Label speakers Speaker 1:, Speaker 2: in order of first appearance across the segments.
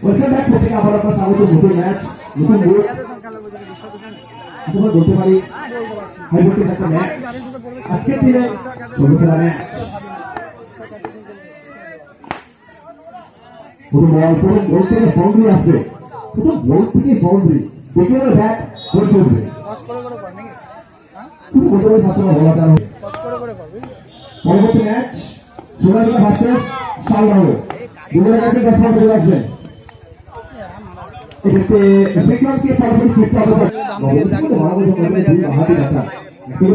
Speaker 1: welcome back থেকে আবার আপনার স্বাগত নতুন ম্যাচ নতুন বোর্ড আমরা বলতে পারি হাই ভোল্টেজ একটা ম্যাচ আজকের দিনে ষোলো খেলা ম্যাচ পুরো বল থেকে বাউন্ডারি আসবে পুরো বল থেকে বাউন্ডারি দেখে ব্যাট করে চলবে পুরো বলতে ভাষা বলা যায় পরবর্তী ম্যাচ সোনালিকা ভার্সেস সালগাঁও দুজনের কাছে দর্শক চলে আসবেন এতে বিক্রমকে সরাসরি ফিরতে হবে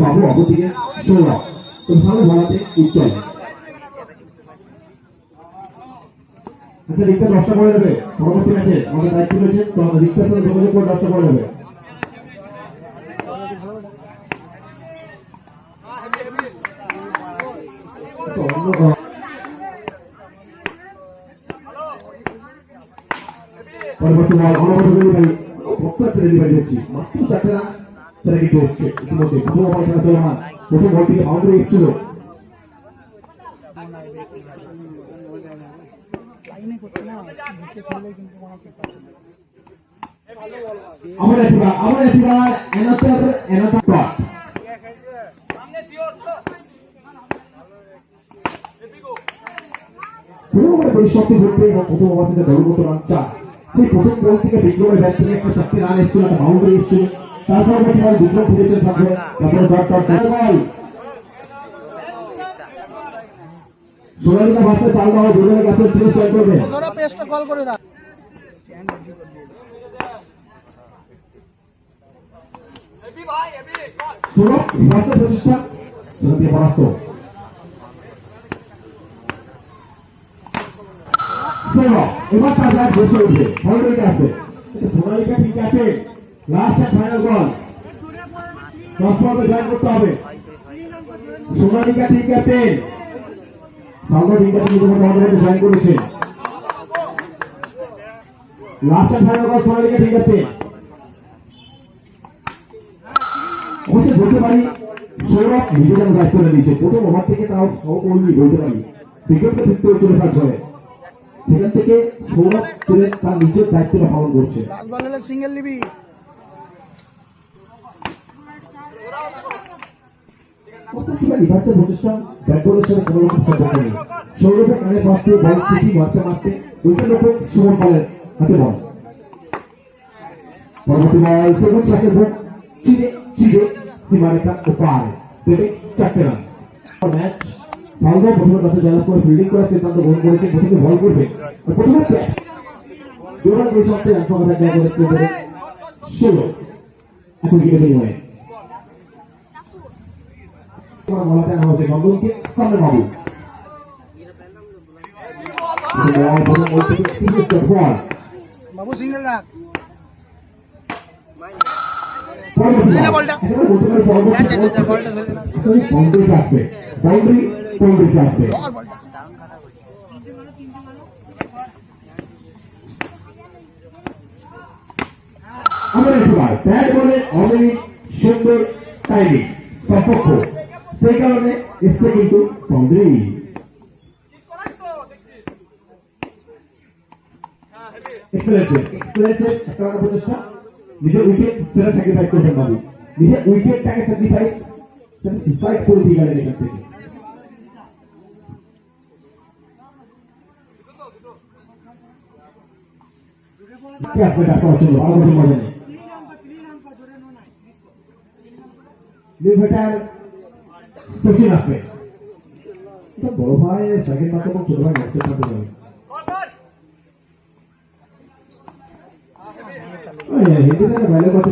Speaker 1: বাবু অবদিকে সৌরভ তো ভালো বলাতে উজ্জ্বল আচ্ছা রিক্তা দশটা করে নেবে পরবর্তী ম্যাচে আমাদের দায়িত্ব রয়েছে তো আমরা রিক্তার সাথে যোগাযোগ করে দশটা করে নেবে পরবর্তী বল অনবরত ডেলিভারি প্রত্যেকটা ডেলিভারি হচ্ছে মাত্র 4 রান তারা কি করছে ইতিমধ্যে প্রথম ওভার খেলা চলমান প্রথম বল থেকে বাউন্ডারি এসেছিল আমরা এবার এনাদার টপ পুরো পরিশক্তি করতে এবং প্রথম ওভার থেকে দলগত রান 4 সেই প্রথম বল থেকে বিক্রমের ব্যাট থেকে একটা 4টি রান এসেছিল একটা বাউন্ডারি এসেছিল তারপর বল বিক্রম ফিরেছে সাথে তারপরে ডট বল সোনালিকা ভার্সেস সালগাঁও দুজনের কাছে ফিনিশ করবে ওরা পেস্ট কল করে না এবি ভাই এবি সোনালিকা ভার্সেস প্রচেষ্টা সোনালিকা পরাস্ত এবার তার ব্যাট বসে উঠবে বাউন্ডারিতে আসবে সোনালিকা ঠিক আছে লাস্ট এন্ড ফাইনাল বল 10 বলে জয়েন করতে হবে সোনালিকা ঠিক আছে সালগাঁও টিমটা কিন্তু বাউন্ডারিতে জয়েন করেছে লাস্ট এন্ড ফাইনাল বল সোনালিকা ঠিক আছে অবশ্যই বলতে পারি সৌরভ নিজে যেন দায়িত্ব নিয়েছে প্রথম ওভার থেকে তাও সহকর্মী বলতে পারি ক্রিকেটকে ফিরতে চলে থাকছে সেখান থেকে সৌরভ তুলে তার নিজের দায়িত্বটা পালন করছে সিঙ্গেল নিবি প্রচেষ্টা ব্যাট বলের সাথে কোনো রকম সম্পর্ক নেই সৌরভের কানে মারতে বল ঠিকই মারতে ওইটার উপর সুমন পালের হাতে বল পরবর্তী বল সেগুন শাকের ভোট চিরে সীমারেখা ওপার দেবে 4টে রান ম্যাচ সালগাঁও প্রথমে কাছে জয়লাভ করে ফিল্ডিং করার সিদ্ধান্ত গ্রহণ করেছে প্রথমে বল করবে প্রথমে দুবার দুই শটে রান সংখ্যা জায়গা করে স্কোর করে 16 এখন উইকেটে বিনিময়ে বলাতে আনা হচ্ছে গঙ্গলকে সামনে বাবু সিঙ্গেল রাখ সুন্দর টাইমিং সপক্ষ সেই কারণে এসছে কিন্তু বাউন্ডারি একটা প্রচেষ্টা নিজের উইকেট সেটা স্যাক্রিফাইস করবেন বাবু নিজের উইকেটটাকে স্যাক্রিফাইস করে দিয়ে গেলেন এখান থেকে সচিন আসবে বড় ভাই সেকেন্ড মাত্র ছোট ভাই ম্যাচের সাথে যাবে হিন্দিতে ভ্যালু করছে